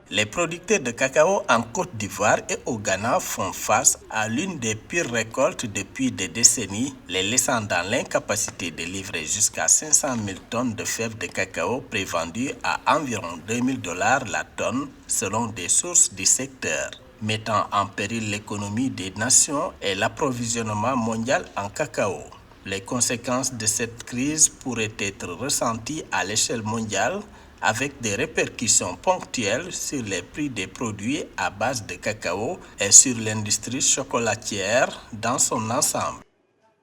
Les producteurs de cacao en Côte d'Ivoire et au Ghana font face à l'une des pires récoltes depuis des décennies, les laissant dans l'incapacité de livrer jusqu'à 500 000 tonnes de fèves de cacao prévendues à environ $2 000 la tonne selon des sources du secteur, mettant en péril l'économie des nations et l'approvisionnement mondial en cacao. Les conséquences de cette crise pourraient être ressenties à l'échelle mondiale avec des répercussions ponctuelles sur les prix des produits à base de cacao et sur l'industrie chocolatière dans son ensemble.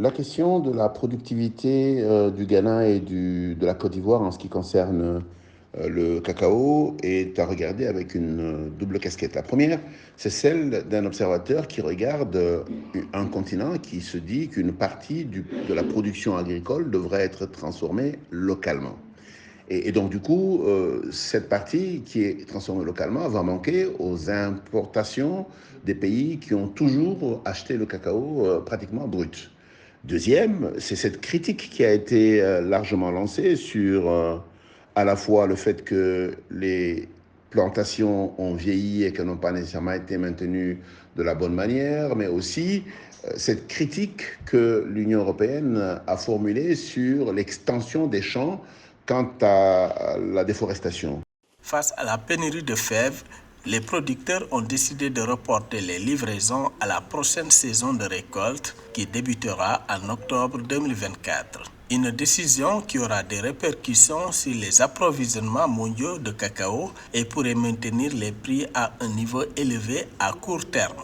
La question de la productivité du Ghana et de la Côte d'Ivoire en ce qui concerne le cacao est à regarder avec une double casquette. La première, c'est celle d'un observateur qui regarde un continent qui se dit qu'une partie de la production agricole devrait être transformée localement. Et donc, du coup, cette partie qui est transformée localement va manquer aux importations des pays qui ont toujours acheté le cacao pratiquement brut. Deuxième, c'est cette critique qui a été largement lancée sur à la fois le fait que les plantations ont vieilli et qu'elles n'ont pas nécessairement été maintenues de la bonne manière, mais aussi cette critique que l'Union européenne a formulée sur l'extension des champs quant à la déforestation. Face à la pénurie de fèves, les producteurs ont décidé de reporter les livraisons à la prochaine saison de récolte qui débutera en octobre 2024. Une décision qui aura des répercussions sur les approvisionnements mondiaux de cacao et pourrait maintenir les prix à un niveau élevé à court terme.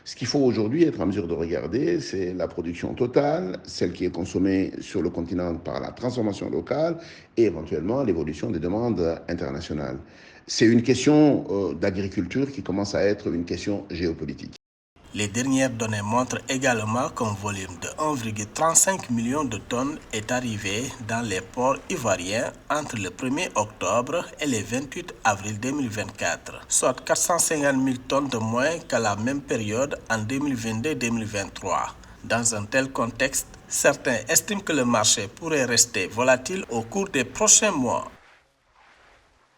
Ce qu'il faut aujourd'hui être en mesure de regarder, c'est la production totale, celle qui est consommée sur le continent par la transformation locale et éventuellement l'évolution des demandes internationales. C'est une question d'agriculture qui commence à être une question géopolitique. Les dernières données montrent également qu'un volume de 1,35 million de tonnes est arrivé dans les ports ivoiriens entre le 1er octobre et le 28 avril 2024, soit 450 000 tonnes de moins qu'à la même période en 2022-2023. Dans un tel contexte, certains estiment que le marché pourrait rester volatile au cours des prochains mois.